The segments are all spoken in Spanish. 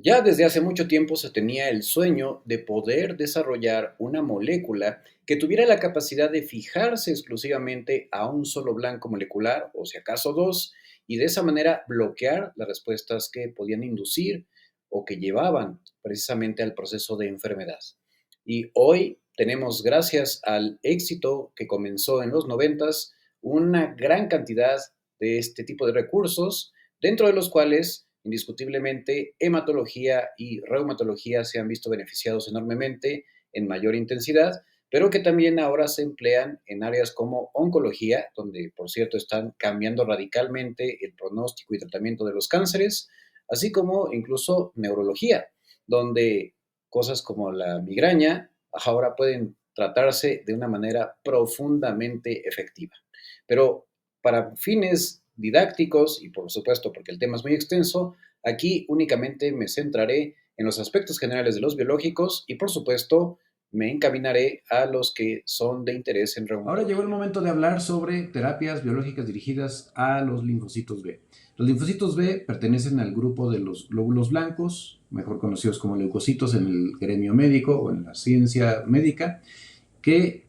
Ya desde hace mucho tiempo se tenía el sueño de poder desarrollar una molécula que tuviera la capacidad de fijarse exclusivamente a un solo blanco molecular, o si acaso dos, y de esa manera bloquear las respuestas que podían inducir o que llevaban precisamente al proceso de enfermedad. Y hoy tenemos, gracias al éxito que comenzó en los noventas, una gran cantidad de este tipo de recursos, dentro de los cuales indiscutiblemente hematología y reumatología se han visto beneficiados enormemente en mayor intensidad, pero que también ahora se emplean en áreas como oncología, donde por cierto están cambiando radicalmente el pronóstico y tratamiento de los cánceres, así como incluso neurología, donde cosas como la migraña ahora pueden tratarse de una manera profundamente efectiva. Pero para fines didácticos y por supuesto porque el tema es muy extenso, aquí únicamente me centraré en los aspectos generales de los biológicos y por supuesto me encaminaré a los que son de interés en Ahora llegó el reumatología. momento de hablar sobre terapias biológicas dirigidas a los linfocitos B. Los linfocitos B pertenecen al grupo de los glóbulos blancos, mejor conocidos como leucocitos en el gremio médico o en la ciencia médica, que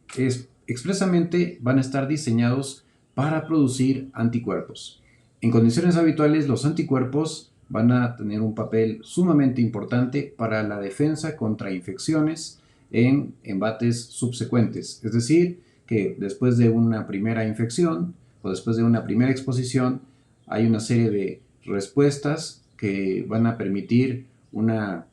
expresamente van a estar diseñados para producir anticuerpos. En condiciones habituales, los anticuerpos van a tener un papel sumamente importante para la defensa contra infecciones en embates subsecuentes, es decir, que después de una primera infección o después de una primera exposición hay una serie de respuestas que van a permitir un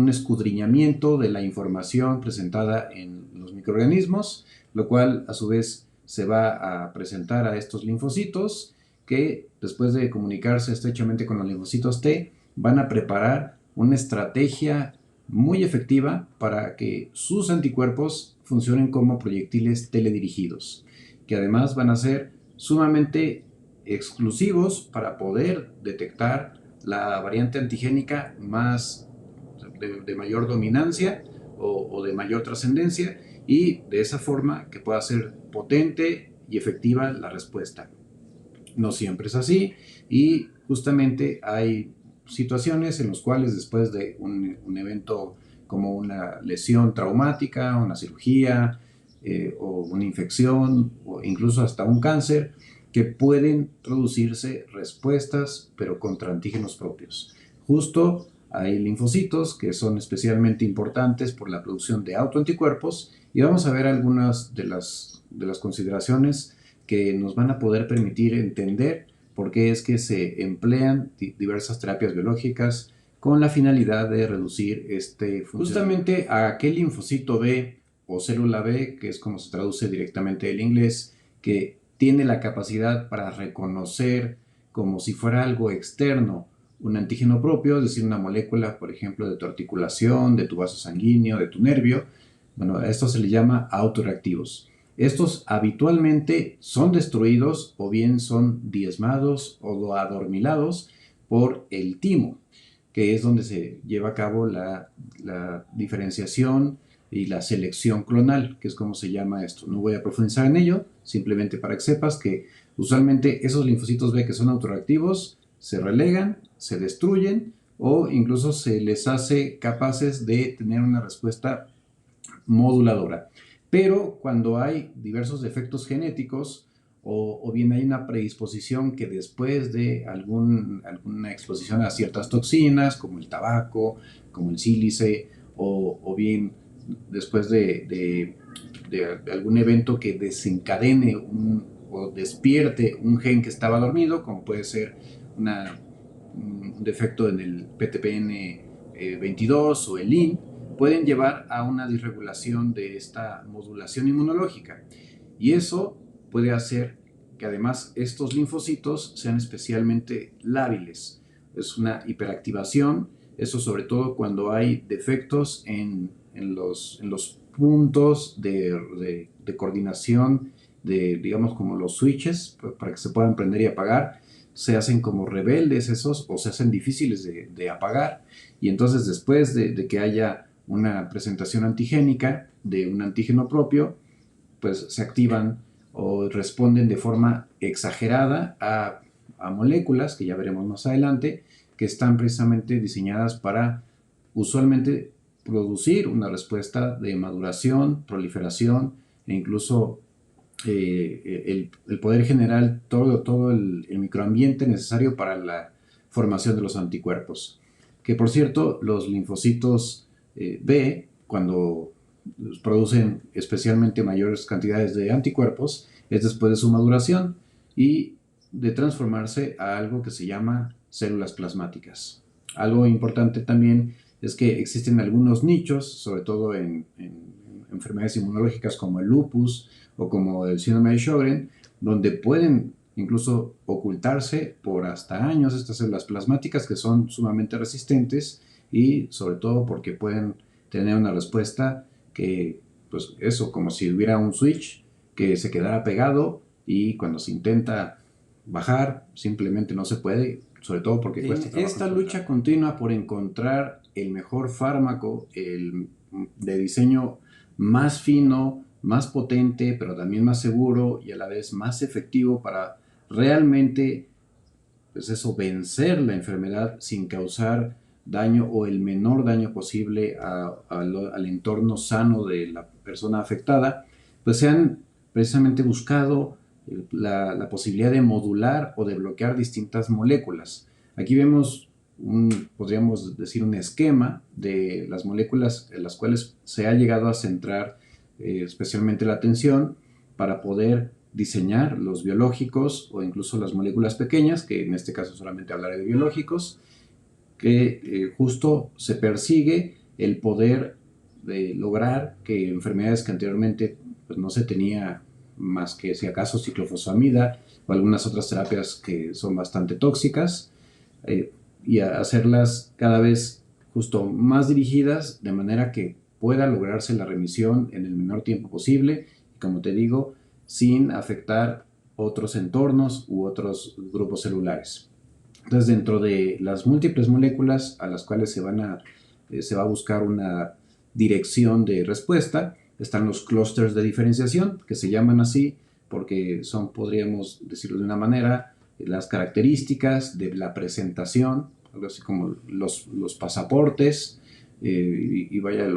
escudriñamiento de la información presentada en los microorganismos, lo cual a su vez se va a presentar a estos linfocitos que después de comunicarse estrechamente con los linfocitos T van a preparar una estrategia muy efectiva para que sus anticuerpos funcionen como proyectiles teledirigidos, que además van a ser sumamente exclusivos para poder detectar la variante antigénica más de mayor dominancia o de mayor trascendencia y de esa forma que pueda ser potente y efectiva la respuesta. No siempre es así y justamente hay situaciones en las cuales después de un evento como una lesión traumática, una cirugía o una infección o incluso hasta un cáncer, que pueden producirse respuestas pero contra antígenos propios. Justo hay linfocitos que son especialmente importantes por la producción de autoanticuerpos y vamos a ver algunas de las consideraciones que nos van a poder permitir entender por qué es que se emplean diversas terapias biológicas con la finalidad de reducir este funcionamiento. Justamente a aquel linfocito B o célula B, que es como se traduce directamente del inglés, que tiene la capacidad para reconocer como si fuera algo externo un antígeno propio, es decir, una molécula, por ejemplo, de tu articulación, de tu vaso sanguíneo, de tu nervio. Bueno, a esto se le llama autoreactivos. Estos habitualmente son destruidos o bien son diezmados o adormilados por el timo, que es donde se lleva a cabo la diferenciación y la selección clonal, que es como se llama esto. No voy a profundizar en ello, simplemente para que sepas que usualmente esos linfocitos B que son autorreactivos se relegan, se destruyen o incluso se les hace capaces de tener una respuesta moduladora. Pero cuando hay diversos defectos genéticos o bien hay una predisposición que después de alguna exposición a ciertas toxinas, como el tabaco, como el sílice, o bien después de algún evento que desencadene o despierte un gen que estaba dormido, como puede ser un defecto en el PTPN 22 o el LIN, pueden llevar a una disregulación de esta modulación inmunológica. Y eso puede hacer que además estos linfocitos sean especialmente lábiles. Es una hiperactivación, eso sobre todo cuando hay defectos en los puntos de coordinación de, digamos, como los switches, para que se puedan prender y apagar, se hacen como rebeldes esos o se hacen difíciles de apagar. Y entonces después de que haya una presentación antigénica de un antígeno propio, pues se activan o responden de forma exagerada a moléculas que ya veremos más adelante que están precisamente diseñadas para usualmente producir una respuesta de maduración, proliferación e incluso el poder generar todo el microambiente necesario para la formación de los anticuerpos. Que por cierto, los linfocitos B, cuando producen especialmente mayores cantidades de anticuerpos, es después de su maduración y de transformarse a algo que se llama células plasmáticas. Algo importante también es que existen algunos nichos, sobre todo en enfermedades inmunológicas como el lupus o como el síndrome de Sjögren, donde pueden incluso ocultarse por hasta años estas células plasmáticas que son sumamente resistentes y sobre todo porque pueden tener una respuesta que, pues eso, como si hubiera un switch que se quedara pegado y cuando se intenta bajar simplemente no se puede, sobre todo porque cuesta trabajo. Esta lucha continua por encontrar el mejor fármaco, el de diseño más fino, más potente, pero también más seguro y a la vez más efectivo para realmente, pues eso, vencer la enfermedad sin causar daño o el menor daño posible al entorno sano de la persona afectada, pues se han precisamente buscado la posibilidad de modular o de bloquear distintas moléculas. Aquí vemos podríamos decir un esquema de las moléculas en las cuales se ha llegado a centrar especialmente la atención para poder diseñar los biológicos o incluso las moléculas pequeñas, que en este caso solamente hablaré de biológicos, que justo se persigue el poder de lograr que enfermedades que anteriormente pues, no se tenía más que si acaso ciclofosfamida o algunas otras terapias que son bastante tóxicas, y a hacerlas cada vez justo más dirigidas de manera que pueda lograrse la remisión en el menor tiempo posible y como te digo, sin afectar otros entornos u otros grupos celulares. Entonces, dentro de las múltiples moléculas a las cuales se va a buscar una dirección de respuesta, están los clústeres de diferenciación, que se llaman así porque son, podríamos decirlo de una manera, las características de la presentación, algo así como los pasaportes, y vaya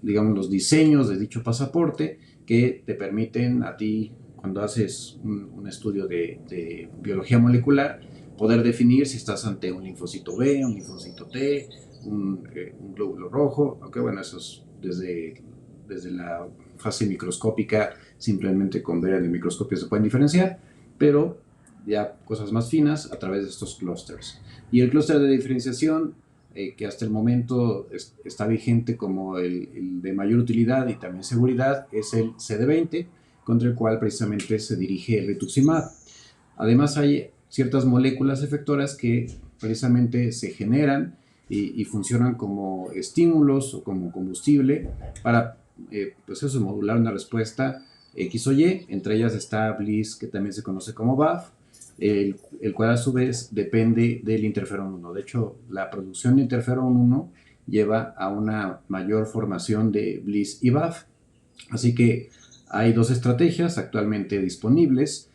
digamos los diseños de dicho pasaporte que te permiten a ti, cuando haces un estudio de biología molecular, poder definir si estás ante un linfocito B, un linfocito T, un glóbulo rojo, aunque bueno, eso es desde la fase microscópica, simplemente con ver en el microscopio se pueden diferenciar, pero ya cosas más finas a través de estos clústeres. Y el clúster de diferenciación, que hasta el momento está vigente como el de mayor utilidad y también seguridad, es el CD20, contra el cual precisamente se dirige el rituximab. Además hay ciertas moléculas efectoras que precisamente se generan y funcionan como estímulos o como combustible para pues eso, modular una respuesta X o Y. Entre ellas está Bliss, que también se conoce como BAFF, el cual a su vez depende del interferón 1. De hecho, la producción de interferón 1 lleva a una mayor formación de Bliss y BAFF. Así que hay dos estrategias actualmente disponibles.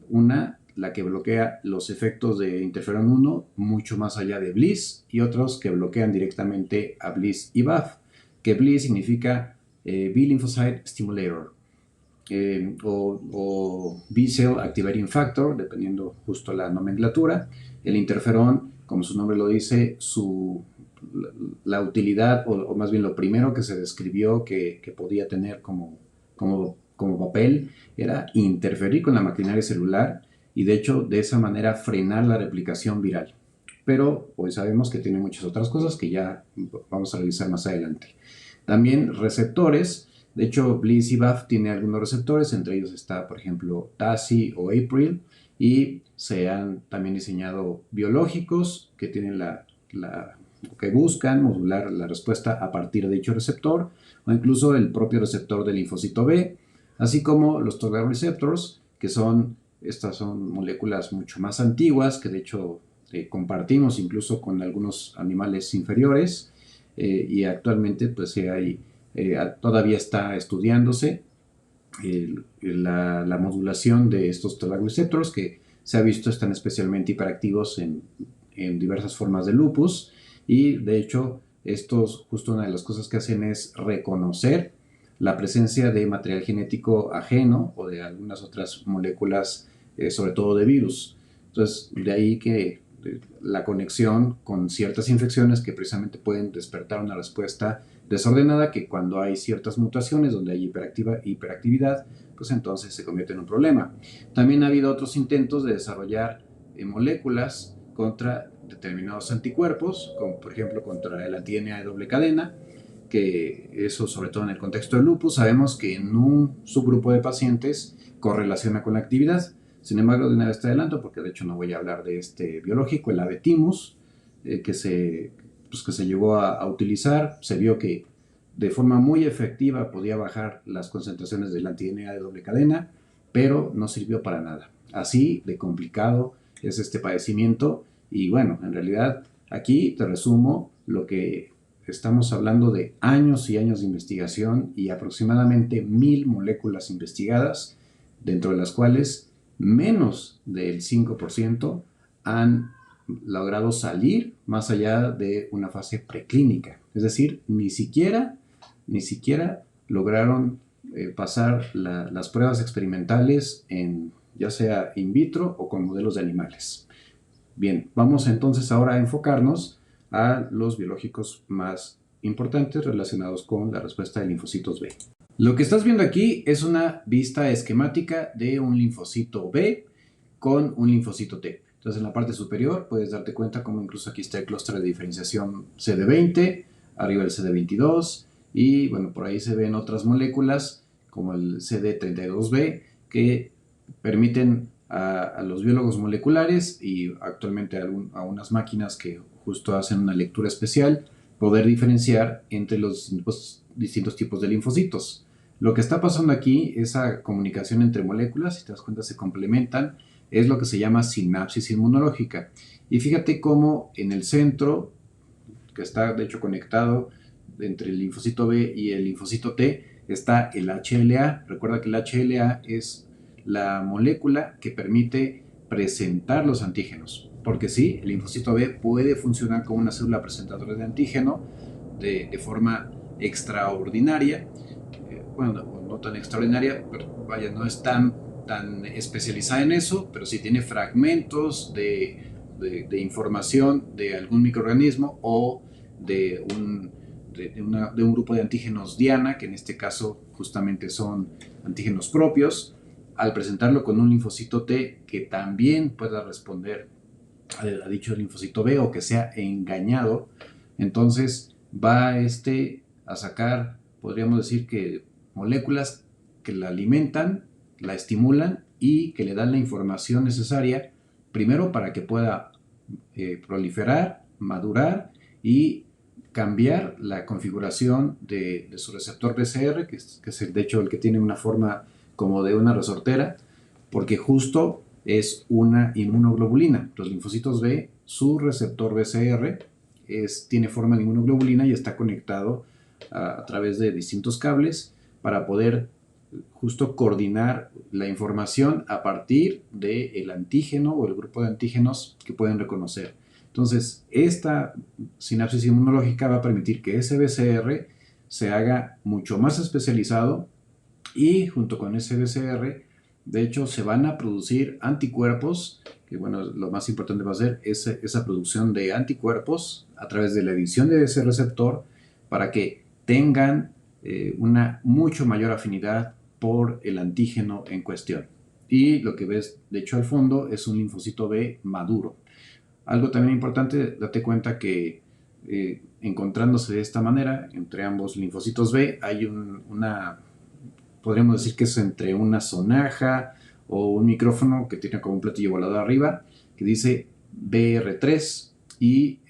Una, la que bloquea los efectos de interferón 1 mucho más allá de Bliss, y otros que bloquean directamente a Bliss y BAFF, que Bliss significa B-Lymphocyte Stimulator, o B-Cell Activating Factor, dependiendo justo la nomenclatura. El interferón, como su nombre lo dice, la utilidad, o más bien lo primero que se describió que podía tener como papel, era interferir con la maquinaria celular y de hecho de esa manera frenar la replicación viral. Pero hoy sabemos que tiene muchas otras cosas que ya vamos a revisar más adelante. También receptores. De hecho, Bliss y BAFF tiene algunos receptores, entre ellos está, por ejemplo, TACI o April, y se han también diseñado biológicos que tienen que buscan modular la respuesta a partir de dicho receptor, o incluso el propio receptor del linfocito B, así como los Toll-like receptors, que estas son moléculas mucho más antiguas, que de hecho compartimos incluso con algunos animales inferiores, y actualmente pues todavía está estudiándose la modulación de estos Toll-like receptors, que se ha visto están especialmente hiperactivos en en diversas formas de lupus, y de hecho estos, justo una de las cosas que hacen es reconocer la presencia de material genético ajeno o de algunas otras moléculas, sobre todo de virus. Entonces, de ahí que la conexión con ciertas infecciones que precisamente pueden despertar una respuesta desordenada, que cuando hay ciertas mutaciones donde hay hiperactividad, pues entonces se convierte en un problema. También ha habido otros intentos de desarrollar moléculas contra determinados anticuerpos, como por ejemplo contra el anti-DNA de doble cadena, que eso, sobre todo en el contexto del lupus, sabemos que en un subgrupo de pacientes correlaciona con la actividad. Sin embargo, de una vez te adelanto, porque de hecho no voy a hablar de este biológico, el Avetimus, que se llegó a utilizar. Se vio que de forma muy efectiva podía bajar las concentraciones del anti-DNA de doble cadena, pero no sirvió para nada. Así de complicado es este padecimiento. Y bueno, en realidad aquí te resumo lo que estamos hablando: de años y años de investigación y aproximadamente 1000 moléculas investigadas, dentro de las cuales menos del 5% han logrado salir más allá de una fase preclínica. Es decir, ni siquiera lograron pasar las pruebas experimentales, ya sea in vitro o con modelos de animales. Bien, vamos entonces ahora a enfocarnos a los biológicos más importantes relacionados con la respuesta de linfocitos B. Lo que estás viendo aquí es una vista esquemática de un linfocito B con un linfocito T. Entonces, en la parte superior puedes darte cuenta cómo incluso aquí está el clúster de diferenciación CD20, arriba el CD22, y bueno, por ahí se ven otras moléculas como el CD32B que permiten a los biólogos moleculares y actualmente a unas máquinas que justo hacen una lectura especial, poder diferenciar entre los distintos tipos de linfocitos. Lo que está pasando aquí, esa comunicación entre moléculas, si te das cuenta, se complementan, es lo que se llama sinapsis inmunológica. Y fíjate cómo en el centro, que está de hecho conectado entre el linfocito B y el linfocito T, está el HLA. Recuerda que el HLA es la molécula que permite presentar los antígenos. Porque sí, el linfocito B puede funcionar como una célula presentadora de antígeno de forma extraordinaria. Bueno, no tan extraordinaria, pero vaya, no es tan especializada en eso, pero sí tiene fragmentos de información de algún microorganismo o de un grupo de antígenos diana, que en este caso justamente son antígenos propios. Al presentarlo con un linfocito T que también pueda responder a dicho linfocito B o que sea engañado, entonces va a sacar, podríamos decir, que moléculas que la alimentan, la estimulan y que le dan la información necesaria, primero para que pueda proliferar, madurar y cambiar la configuración de su receptor BCR, que es de hecho el que tiene una forma como de una resortera, porque justo es una inmunoglobulina. Los linfocitos B, su receptor BCR tiene forma de inmunoglobulina y está conectado a través de distintos cables para poder justo coordinar la información a partir del antígeno o el grupo de antígenos que pueden reconocer. Entonces, esta sinapsis inmunológica va a permitir que ese BCR se haga mucho más especializado, y junto con ese BCR, de hecho, se van a producir anticuerpos, que bueno, lo más importante va a ser esa producción de anticuerpos a través de la edición de ese receptor para que tengan una mucho mayor afinidad por el antígeno en cuestión. Y lo que ves, de hecho, al fondo es un linfocito B maduro. Algo también importante, date cuenta que encontrándose de esta manera entre ambos linfocitos B hay podríamos decir que es entre una sonaja o un micrófono que tiene como un platillo volador arriba que dice BR3, y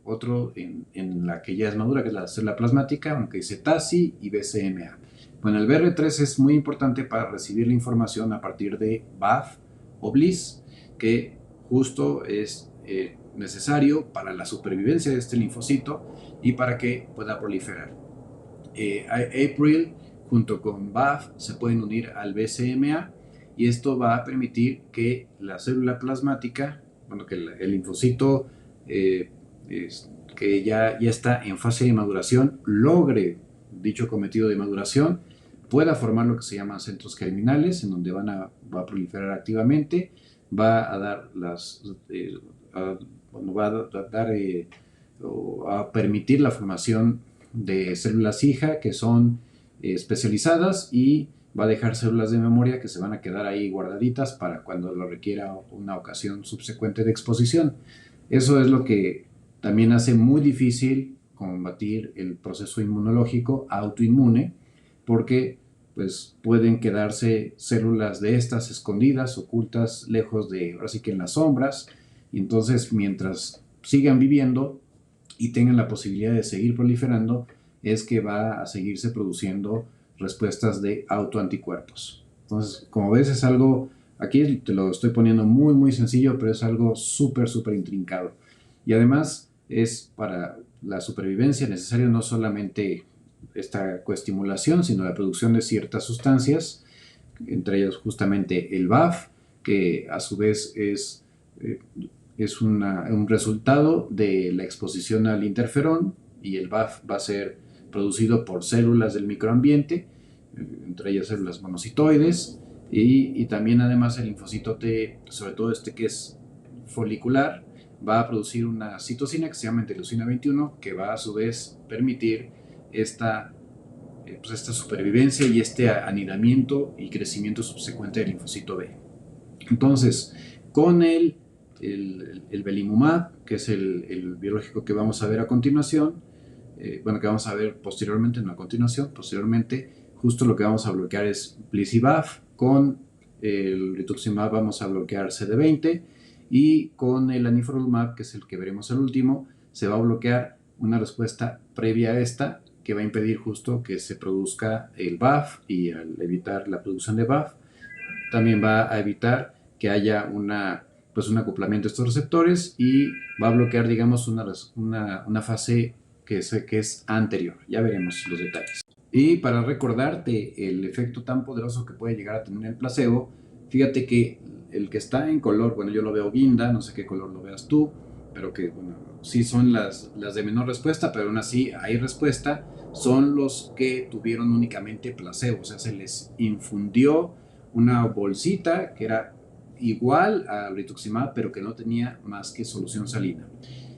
otro en la que ya es madura, que es la célula plasmática, aunque dice TACI y BCMA. Bueno, el BR3 es muy importante para recibir la información a partir de BAF o BLIS, que justo es necesario para la supervivencia de este linfocito y para que pueda proliferar. April junto con BAF se pueden unir al BCMA, y esto va a permitir que la célula plasmática, bueno, que el linfocito eh, que ya está en fase de maduración, logre dicho cometido de maduración, pueda formar lo que se llaman centros germinales, en donde va a proliferar activamente, va a dar va a dar o a permitir la formación de células hija que son especializadas, y va a dejar células de memoria que se van a quedar ahí guardaditas para cuando lo requiera una ocasión subsecuente de exposición. Eso es lo que también hace muy difícil combatir el proceso inmunológico autoinmune, porque pues pueden quedarse células de estas escondidas, ocultas, lejos de, ahora sí que en las sombras, y entonces mientras sigan viviendo y tengan la posibilidad de seguir proliferando, es que va a seguirse produciendo respuestas de autoanticuerpos. Entonces, como ves, es algo, aquí te lo estoy poniendo muy, muy sencillo, pero es algo súper, súper intrincado. Y además es para la supervivencia necesario no solamente esta coestimulación, sino la producción de ciertas sustancias, entre ellas justamente el BAF, que a su vez es un resultado de la exposición al interferón, y el BAF va a ser producido por células del microambiente, entre ellas células monocitoides, y también además el linfocito T, sobre todo este que es folicular, va a producir una citocina que se llama interleucina 21, que va a su vez permitir esta, esta supervivencia y este anidamiento y crecimiento subsecuente del linfocito B. Entonces, con el belimumab, que es el biológico que vamos a ver a continuación, bueno, que vamos a ver posteriormente, no a continuación, posteriormente, justo lo que vamos a bloquear es BLyS-BAF. Con el rituximab vamos a bloquear CD20, y con el anifrolumab, que es el que veremos al último, se va a bloquear una respuesta previa a esta, que va a impedir justo que se produzca el BAF, y al evitar la producción de BAF, también va a evitar que haya un acoplamiento de estos receptores, y va a bloquear, digamos, una fase que es anterior. Ya veremos los detalles. Y para recordarte el efecto tan poderoso que puede llegar a tener el placebo, fíjate que el que está en color, bueno, yo lo veo guinda, no sé qué color lo veas tú, pero que, bueno, sí son las de menor respuesta, pero aún así hay respuesta, son los que tuvieron únicamente placebo, o sea, se les infundió una bolsita que era igual al rituximab, pero que no tenía más que solución salina.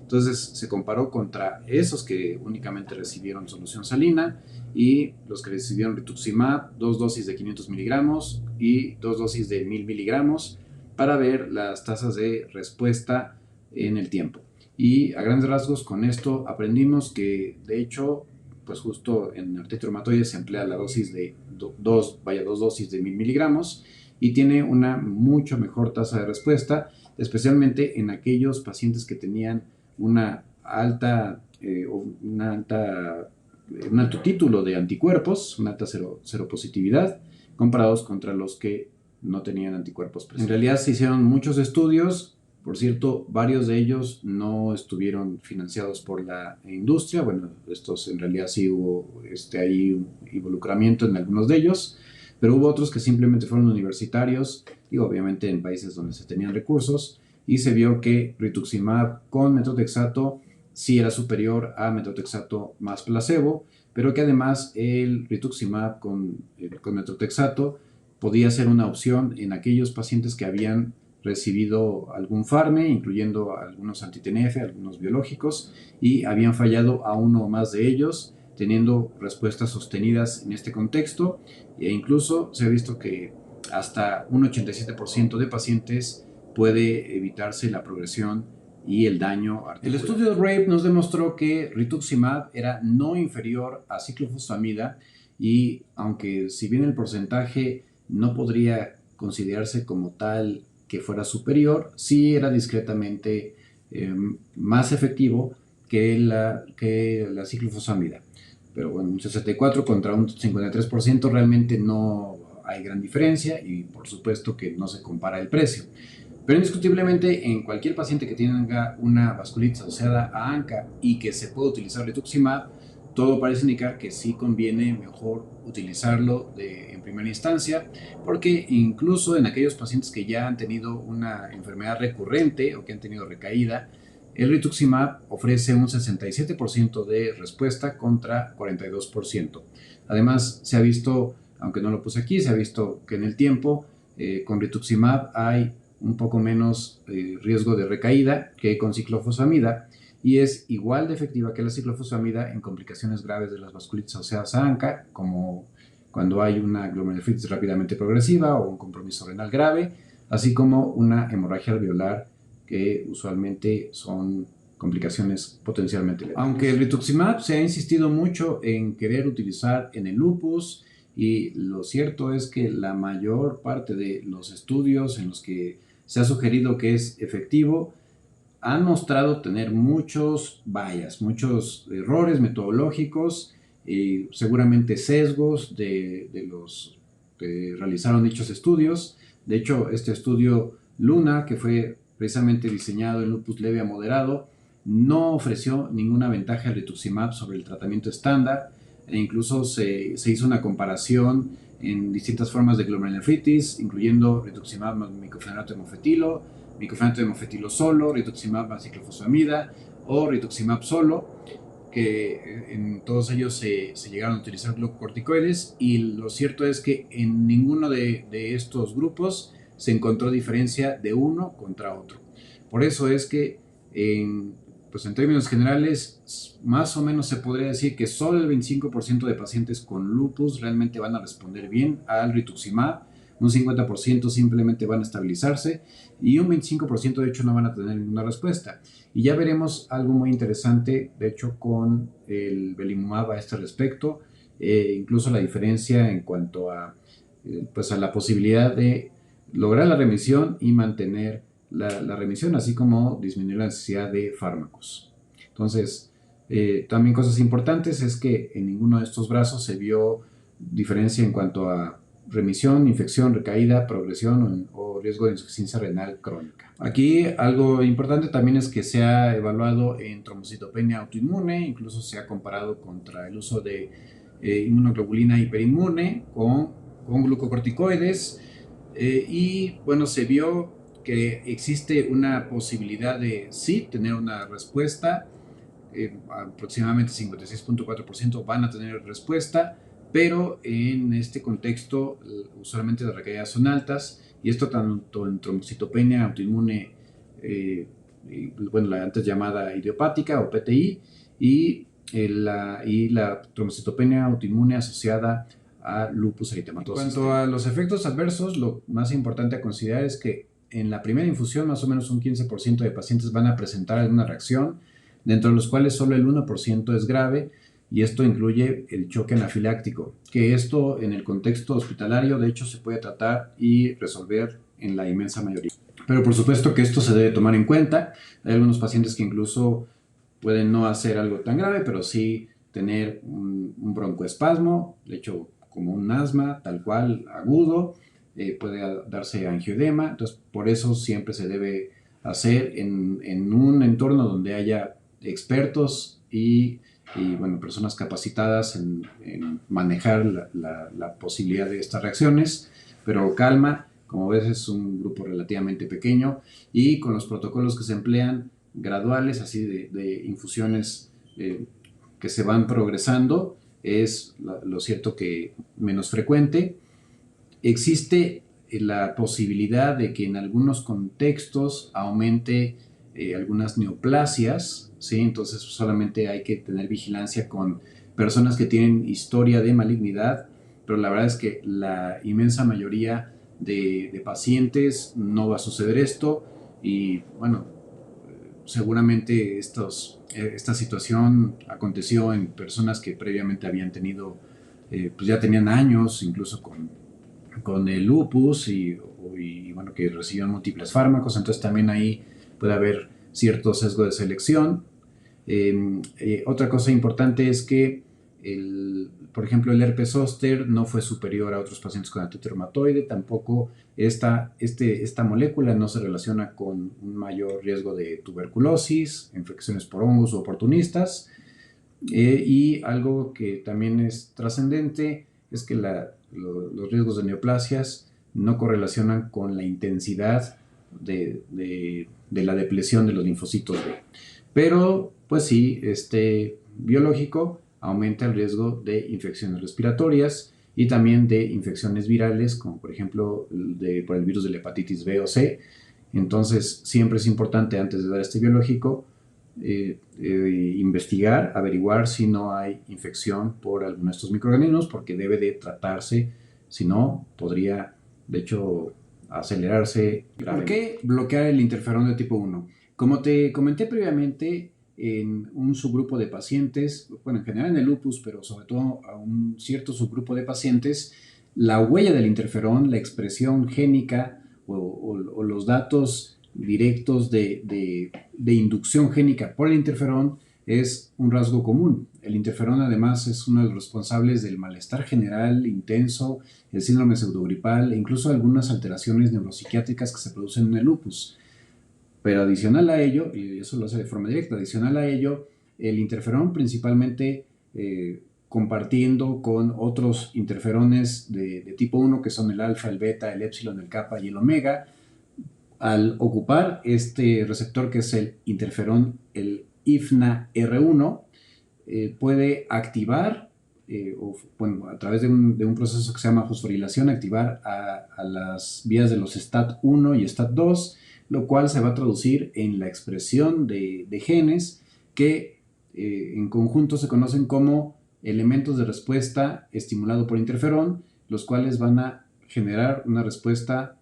Entonces se comparó contra esos que únicamente recibieron solución salina y los que recibieron rituximab, 2 dosis de 500 miligramos y 2 dosis de 1000 miligramos, para ver las tasas de respuesta en el tiempo. Y a grandes rasgos con esto aprendimos que, de hecho, pues justo en artritis reumatoide se emplea la dosis de dos dosis de 1000 miligramos, y tiene una mucho mejor tasa de respuesta, especialmente en aquellos pacientes que tenían una alta, un alto título de anticuerpos, una alta seropositividad, comparados contra los que no tenían anticuerpos presentes. En realidad se hicieron muchos estudios, por cierto, varios de ellos no estuvieron financiados por la industria. Bueno, estos en realidad sí hubo ahí un involucramiento en algunos de ellos, pero hubo otros que simplemente fueron universitarios, y obviamente en países donde se tenían recursos, y se vio que rituximab con metotrexato sí era superior a metotrexato más placebo, pero que además el rituximab con metotrexato podía ser una opción en aquellos pacientes que habían recibido algún farme, incluyendo algunos anti-TNF, algunos biológicos, y habían fallado a uno o más de ellos, teniendo respuestas sostenidas en este contexto, e incluso se ha visto que hasta un 87% de pacientes puede evitarse la progresión y el daño articular. El estudio de RAPE nos demostró que rituximab era no inferior a ciclofosfamida, y aunque si bien el porcentaje no podría considerarse como tal que fuera superior, sí era discretamente más efectivo que la ciclofosfamida. Pero bueno, un 64 contra un 53% realmente no hay gran diferencia, y por supuesto que no se compara el precio. Pero indiscutiblemente en cualquier paciente que tenga una vasculitis asociada a ANCA y que se pueda utilizar rituximab, todo parece indicar que sí conviene mejor utilizarlo en primera instancia, porque incluso en aquellos pacientes que ya han tenido una enfermedad recurrente o que han tenido recaída, El rituximab ofrece un 67% de respuesta contra 42%. Además, se ha visto, aunque no lo puse aquí, se ha visto que en el tiempo con rituximab hay un poco menos riesgo de recaída que con ciclofosfamida, y es igual de efectiva que la ciclofosfamida en complicaciones graves de las vasculitis óseas ANCA, como cuando hay una glomerulonefritis rápidamente progresiva o un compromiso renal grave, así como una hemorragia alveolar, que usualmente son complicaciones potencialmente letales. Aunque el rituximab se ha insistido mucho en querer utilizar en el lupus, y lo cierto es que la mayor parte de los estudios en los que se ha sugerido que es efectivo han mostrado tener muchos bias, muchos errores metodológicos, seguramente sesgos de los que realizaron dichos estudios. De hecho, este estudio Luna, que fue precisamente diseñado en lupus leve a moderado, no ofreció ninguna ventaja al rituximab sobre el tratamiento estándar, e incluso se hizo una comparación en distintas formas de glomerulonefritis, incluyendo rituximab más miclofenato de mofetilo, miclofenato de mofetilo solo, rituximab más ciclofosfamida o rituximab solo, que en todos ellos se llegaron a utilizar glucocorticoides, y lo cierto es que en ninguno de estos grupos se encontró diferencia de uno contra otro. Por eso es que pues en términos generales, más o menos se podría decir que solo el 25% de pacientes con lupus realmente van a responder bien al rituximab, un 50% simplemente van a estabilizarse, y un 25% de hecho no van a tener ninguna respuesta. Y ya veremos algo muy interesante, de hecho, con el belimumab a este respecto, incluso la diferencia en cuanto a, pues a la posibilidad de lograr la remisión y mantener la remisión, así como disminuir la necesidad de fármacos. Entonces, también cosas importantes es que en ninguno de estos brazos se vio diferencia en cuanto a remisión, infección, recaída, progresión o riesgo de insuficiencia renal crónica. Aquí algo importante también es que se ha evaluado en trombocitopenia autoinmune, incluso se ha comparado contra el uso de inmunoglobulina hiperinmune con glucocorticoides, y bueno, se vio que existe una posibilidad de sí tener una respuesta, aproximadamente 56.4% van a tener respuesta, pero en este contexto usualmente las recaídas son altas, y esto tanto en trombocitopenia autoinmune, bueno, la antes llamada idiopática o PTI, y la trombocitopenia autoinmune asociada a lupus eritematoso. En cuanto a los efectos adversos, lo más importante a considerar es que en la primera infusión más o menos un 15% de pacientes van a presentar alguna reacción, dentro de los cuales solo el 1% es grave, y esto incluye el choque anafiláctico, que esto en el contexto hospitalario de hecho se puede tratar y resolver en la inmensa mayoría. Pero por supuesto que esto se debe tomar en cuenta. Hay algunos pacientes que incluso pueden no hacer algo tan grave, pero sí tener un broncoespasmo, de hecho como un asma tal cual agudo, puede darse angioedema. Entonces por eso siempre se debe hacer en un entorno donde haya expertos y bueno, personas capacitadas en manejar la posibilidad de estas reacciones, pero calma. Como ves, es un grupo relativamente pequeño, y con los protocolos que se emplean graduales, así de infusiones que se van progresando, es lo cierto que menos frecuente. Existe la posibilidad de que en algunos contextos aumente algunas neoplasias, ¿sí? Entonces solamente hay que tener vigilancia con personas que tienen historia de malignidad, pero la verdad es que la inmensa mayoría de pacientes no va a suceder esto, y bueno, seguramente esta situación aconteció en personas que previamente habían tenido, pues ya tenían años incluso con el lupus, y bueno, que recibieron múltiples fármacos, entonces también ahí puede haber cierto sesgo de selección. Otra cosa importante es que por ejemplo, el herpes zóster no fue superior a otros pacientes con artritis reumatoide, tampoco esta molécula no se relaciona con un mayor riesgo de tuberculosis, infecciones por hongos u oportunistas, y algo que también es trascendente es que los riesgos de neoplasias no correlacionan con la intensidad de la depleción de los linfocitos B. Pero, pues sí, este biológico aumenta el riesgo de infecciones respiratorias y también de infecciones virales, como por ejemplo por el virus de la hepatitis B o C. Entonces, siempre es importante antes de dar este biológico investigar, averiguar si no hay infección por alguno de estos microorganismos, porque debe de tratarse, si no, podría, de hecho, acelerarse. ¿Por qué bloquear el interferón de tipo 1? Como te comenté previamente, en un subgrupo de pacientes, bueno, en general en el lupus, pero sobre todo a un cierto subgrupo de pacientes, la huella del interferón, la expresión génica o los datos directos de inducción génica por el interferón es un rasgo común. El interferón además es uno de los responsables del malestar general intenso, el síndrome pseudogripal e incluso algunas alteraciones neuropsiquiátricas que se producen en el lupus. Pero adicional a ello, y eso lo hace de forma directa, adicional a ello, el interferón principalmente compartiendo con otros interferones de tipo 1 que son el alfa, el beta, el épsilon, el kappa y el omega, al ocupar este receptor que es el interferón, el IFNA R1, puede activar, a través de un proceso que se llama fosforilación, activar a las vías de los STAT1 y STAT2, lo cual se va a traducir en la expresión de genes que en conjunto se conocen como elementos de respuesta estimulado por interferón, los cuales van a generar una respuesta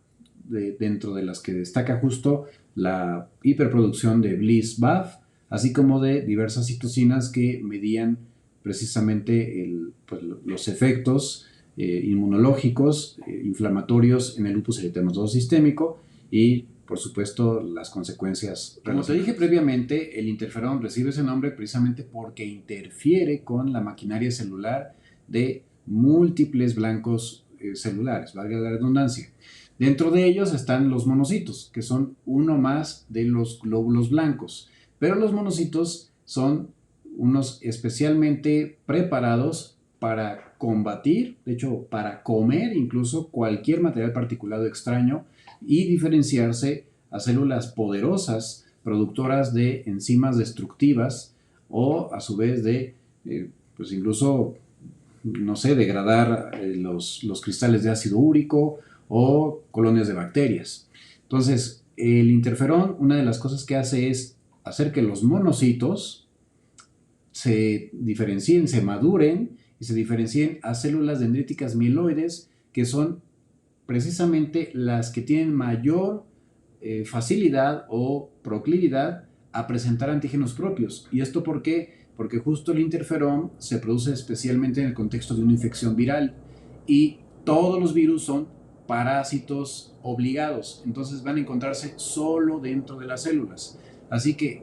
dentro de las que destaca justo la hiperproducción de Bliss-BAF, así como de diversas citocinas que medían precisamente los efectos inmunológicos, inflamatorios en el lupus eritematoso sistémico y, por supuesto, las consecuencias. Como te dije previamente, el interferón recibe ese nombre precisamente porque interfiere con la maquinaria celular de múltiples blancos celulares, valga la redundancia. Dentro de ellos están los monocitos, que son uno más de los glóbulos blancos. Pero los monocitos son unos especialmente preparados para combatir, de hecho, para comer incluso cualquier material particulado extraño y diferenciarse a células poderosas, productoras de enzimas destructivas o a su vez de, pues incluso, no sé, degradar los cristales de ácido úrico o colonias de bacterias. Entonces, el interferón, una de las cosas que hace es hacer que los monocitos se diferencien, se maduren y se diferencien a células dendríticas mieloides, que son precisamente las que tienen mayor facilidad o proclividad a presentar antígenos propios. ¿Y esto por qué? Porque justo el interferón se produce especialmente en el contexto de una infección viral y todos los virus son parásitos obligados, entonces van a encontrarse solo dentro de las células. Así que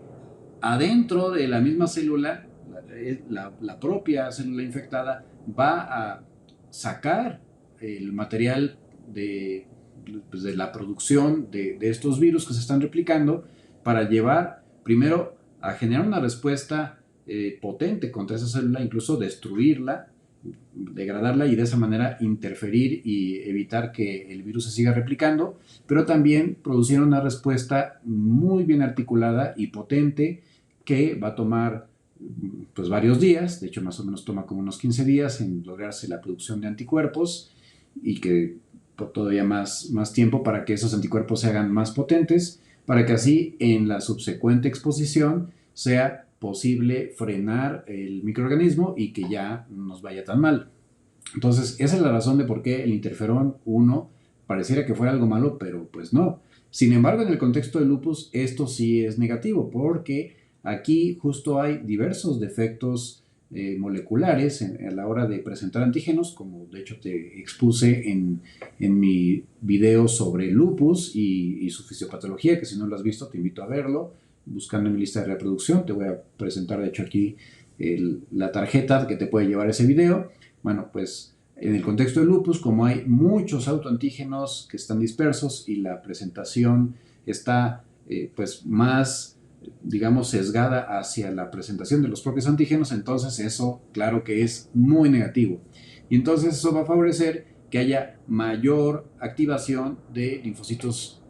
adentro de la misma célula, la propia célula infectada va a sacar el material de la producción de estos virus que se están replicando para llevar primero a generar una respuesta potente contra esa célula, incluso destruirla, degradarla y de esa manera interferir y evitar que el virus se siga replicando, pero también producir una respuesta muy bien articulada y potente que va a tomar pues varios días, de hecho más o menos toma como unos 15 días en lograrse la producción de anticuerpos y que todavía más tiempo para que esos anticuerpos se hagan más potentes, para que así en la subsecuente exposición sea posible frenar el microorganismo y que ya no nos vaya tan mal. Entonces, esa es la razón de por qué el interferón 1 pareciera que fuera algo malo, pero pues no. Sin embargo, en el contexto del lupus, esto sí es negativo, porque aquí justo hay diversos defectos moleculares a la hora de presentar antígenos, como de hecho te expuse en mi video sobre lupus y su fisiopatología, que si no lo has visto te invito a verlo buscando en mi lista de reproducción. Te voy a presentar de hecho aquí la tarjeta que te puede llevar ese video. Bueno, pues en el contexto de lupus, como hay muchos autoantígenos que están dispersos y la presentación está pues más, digamos, sesgada hacia la presentación de los propios antígenos, entonces eso claro que es muy negativo. Y entonces eso va a favorecer que haya mayor activación de linfocitos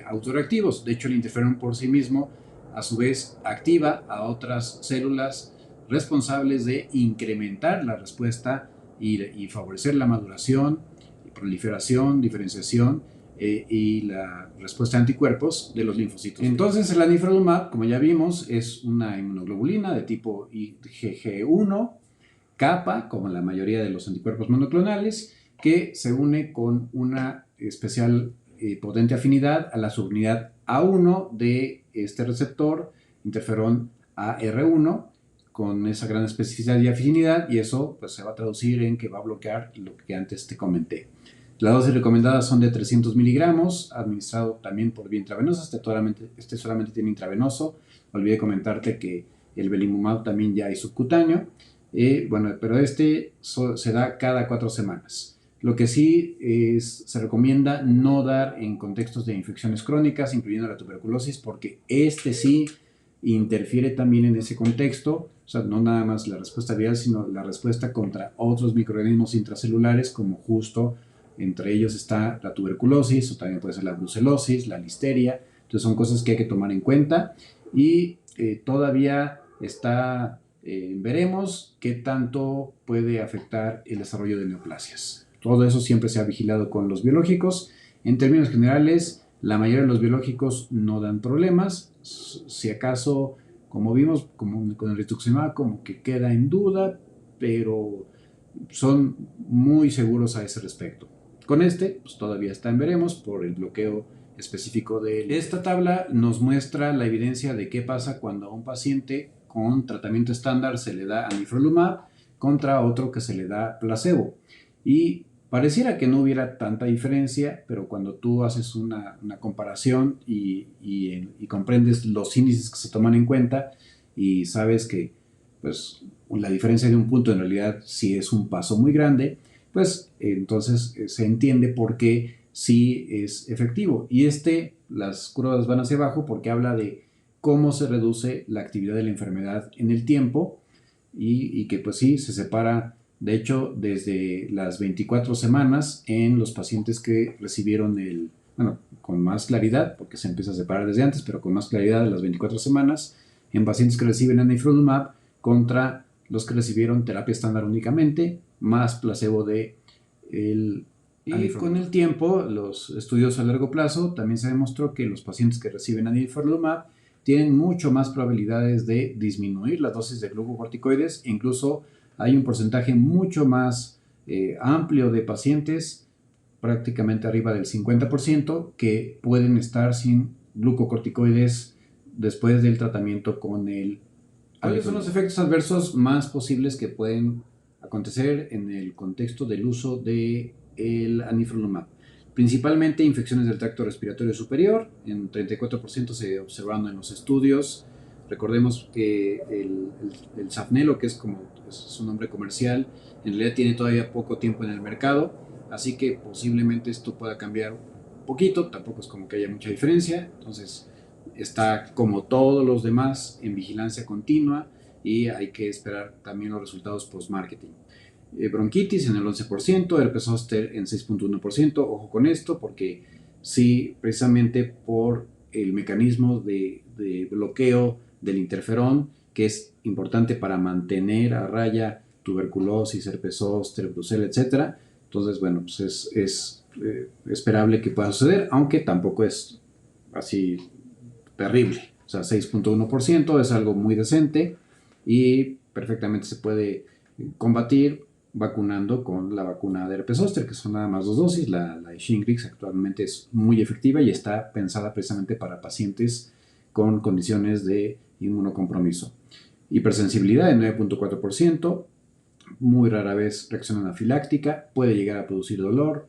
autorreactivos. De hecho, el interferón por sí mismo, a su vez, activa a otras células responsables de incrementar la respuesta y favorecer la maduración, proliferación, diferenciación y la respuesta de anticuerpos de los linfocitos. Entonces, el anifrolumab, como ya vimos, es una inmunoglobulina de tipo IgG1, capa, como la mayoría de los anticuerpos monoclonales, que se une con una especial potente afinidad a la subunidad A1 de este receptor, interferón AR1, con esa gran especificidad y afinidad, y eso pues, se va a traducir en que va a bloquear lo que antes te comenté. Las dosis recomendadas son de 300 miligramos, administrado también por vía intravenosa. Este solamente tiene intravenoso. Olvidé comentarte que el belimumab también ya hay subcutáneo. Bueno, pero se da cada 4 semanas. Lo que sí se recomienda no dar en contextos de infecciones crónicas, incluyendo la tuberculosis, porque sí interfiere también en ese contexto. O sea, no nada más la respuesta viral, sino la respuesta contra otros microorganismos intracelulares, como justo entre ellos está la tuberculosis, o también puede ser la brucelosis, la listeria. Entonces son cosas que hay que tomar en cuenta y todavía veremos qué tanto puede afectar el desarrollo de neoplasias. Todo eso siempre se ha vigilado con los biológicos. En términos generales, la mayoría de los biológicos no dan problemas. Si acaso, como vimos, como con el rituximab, como que queda en duda, pero son muy seguros a ese respecto. Con pues todavía está en veremos por el bloqueo específico de él. Esta tabla nos muestra la evidencia de qué pasa cuando a un paciente con tratamiento estándar se le da anifrolumab contra otro que se le da placebo. Y pareciera que no hubiera tanta diferencia, pero cuando tú haces una comparación y comprendes los índices que se toman en cuenta y sabes que pues, la diferencia de un punto en realidad sí es un paso muy grande, pues entonces se entiende por qué sí es efectivo. Y las curvas van hacia abajo porque habla de cómo se reduce la actividad de la enfermedad en el tiempo y que pues sí se separa, de hecho, desde las 24 semanas en los pacientes que recibieron con más claridad, porque se empieza a separar desde antes, pero con más claridad de las 24 semanas, en pacientes que reciben anifrolumab contra los que recibieron terapia estándar únicamente, más placebo y con el tiempo, los estudios a largo plazo, también se demostró que los pacientes que reciben anifrolumab tienen mucho más probabilidades de disminuir las dosis de glucocorticoides. Incluso hay un porcentaje mucho más amplio de pacientes, prácticamente arriba del 50%, que pueden estar sin glucocorticoides después del tratamiento con el ¿Cuáles son los efectos adversos más posibles que pueden acontecer en el contexto del uso del anifrolumab? Principalmente infecciones del tracto respiratorio superior, en 34% se observaron en los estudios. Recordemos que el Saphnelo, que es su nombre comercial, en realidad tiene todavía poco tiempo en el mercado, así que posiblemente esto pueda cambiar un poquito, tampoco es como que haya mucha diferencia. Entonces está, como todos los demás, en vigilancia continua y hay que esperar también los resultados post-marketing. Bronquitis en el 11%, herpes zóster en 6.1%. Ojo con esto porque sí, precisamente por el mecanismo de bloqueo del interferón, que es importante para mantener a raya tuberculosis, herpes zóster, brucela, etc. Entonces, bueno, pues es esperable que pueda suceder, aunque tampoco es así terrible. O sea, 6.1% es algo muy decente y perfectamente se puede combatir vacunando con la vacuna de herpes zóster, que son nada más 2 dosis. La Shingrix actualmente es muy efectiva y está pensada precisamente para pacientes con condiciones de inmunocompromiso. Hipersensibilidad de 9.4%, muy rara vez reacción anafiláctica, puede llegar a producir dolor,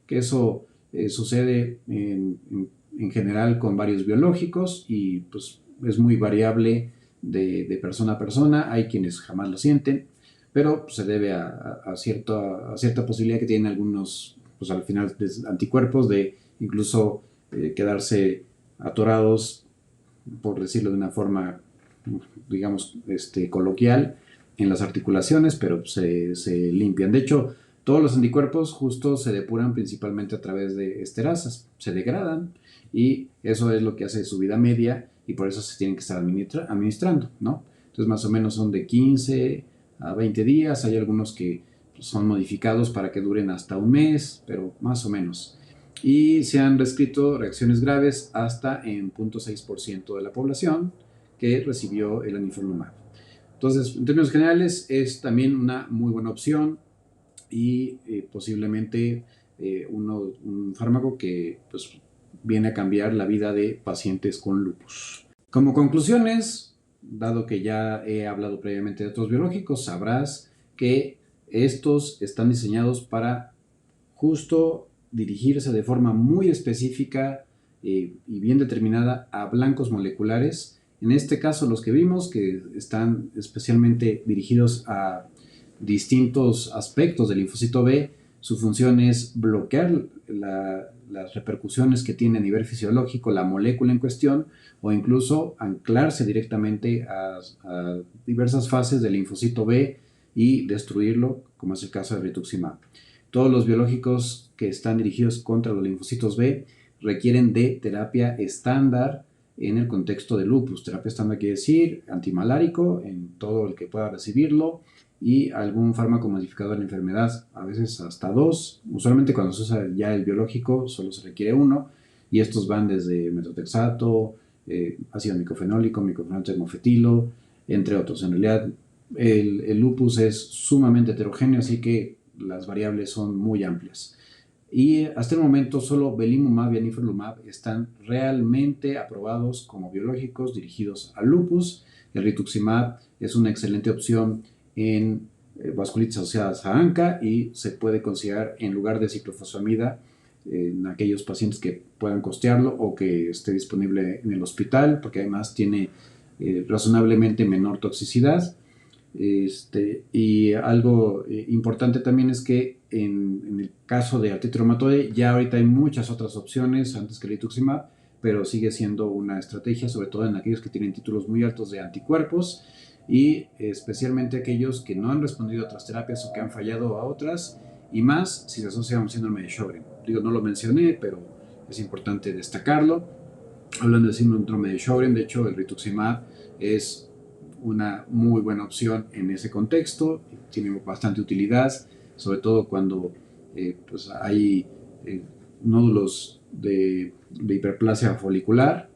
que eso sucede en general con varios biológicos y pues es muy variable de persona a persona. Hay quienes jamás lo sienten, pero se debe a cierta posibilidad que tienen algunos, pues al final, anticuerpos de incluso quedarse atorados, por decirlo de una forma, digamos, coloquial, en las articulaciones, pero se limpian. De hecho, Todos los anticuerpos justo se depuran principalmente a través de esterasas, se degradan y eso es lo que hace su vida media y por eso se tienen que estar administrando, ¿no? Entonces más o menos son de 15 a 20 días, hay algunos que son modificados para que duren hasta un mes, pero más o menos. Y se han descrito reacciones graves hasta en 0.6% de la población que recibió el anifrolumab. Entonces, en términos generales, es también una muy buena opción y posiblemente un fármaco que pues, viene a cambiar la vida de pacientes con lupus. Como conclusiones, dado que ya he hablado previamente de otros biológicos, sabrás que estos están diseñados para justo dirigirse de forma muy específica y bien determinada a blancos moleculares. En este caso, los que vimos que están especialmente dirigidos a distintos aspectos del linfocito B, su función es bloquear las repercusiones que tiene a nivel fisiológico la molécula en cuestión o incluso anclarse directamente a diversas fases del linfocito B y destruirlo, como es el caso de rituximab. Todos los biológicos que están dirigidos contra los linfocitos B requieren de terapia estándar en el contexto de lupus. Terapia estándar quiere decir antimalárico en todo el que pueda recibirlo y algún fármaco modificador de la enfermedad, a veces hasta 2. Usualmente cuando se usa ya el biológico solo se requiere 1 y estos van desde metotrexato, ácido micofenólico, micofenolato termofetilo, entre otros. En realidad el lupus es sumamente heterogéneo, así que las variables son muy amplias. Y hasta el momento solo belimumab y anifrolumab están realmente aprobados como biológicos dirigidos al lupus. El rituximab es una excelente opción en vasculitis asociadas a ANCA y se puede considerar en lugar de ciclofosfamida en aquellos pacientes que puedan costearlo o que esté disponible en el hospital, porque además tiene razonablemente menor toxicidad. Y algo importante también es que en el caso de artritis reumatoide ya ahorita hay muchas otras opciones antes que el rituximab, pero sigue siendo una estrategia, sobre todo en aquellos que tienen títulos muy altos de anticuerpos y especialmente aquellos que no han respondido a otras terapias o que han fallado a otras, y más si se asocia a un síndrome de Sjögren. Digo, no lo mencioné, pero es importante destacarlo. Hablando de síndrome de Sjögren, de hecho el rituximab es una muy buena opción en ese contexto, tiene bastante utilidad, sobre todo cuando pues hay nódulos de hiperplasia folicular,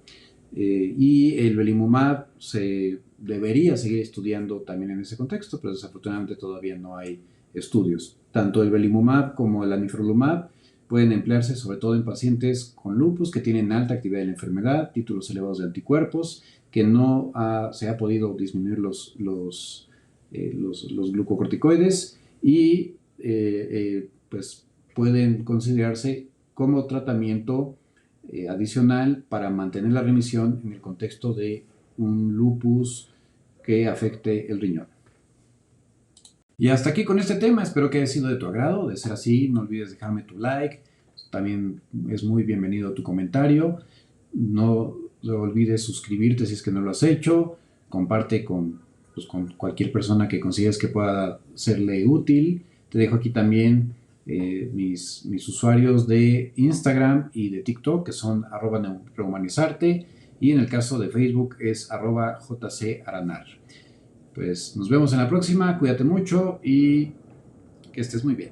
y el belimumab se debería seguir estudiando también en ese contexto, pero desafortunadamente todavía no hay estudios. Tanto el belimumab como el anifrolumab pueden emplearse sobre todo en pacientes con lupus que tienen alta actividad de la enfermedad, títulos elevados de anticuerpos, que no se ha podido disminuir los glucocorticoides y pues pueden considerarse como tratamiento adicional para mantener la remisión en el contexto de un lupus que afecte el riñón. Y hasta aquí con este tema, espero que haya sido de tu agrado. De ser así, no olvides dejarme tu like, también es muy bienvenido tu comentario. No olvides suscribirte si es que no lo has hecho, comparte con cualquier persona que consideres que pueda serle útil. Te dejo aquí también mis usuarios de Instagram y de TikTok, que son @rehumanizarte, y en el caso de Facebook es @jcaranar. Pues nos vemos en la próxima, cuídate mucho y que estés muy bien.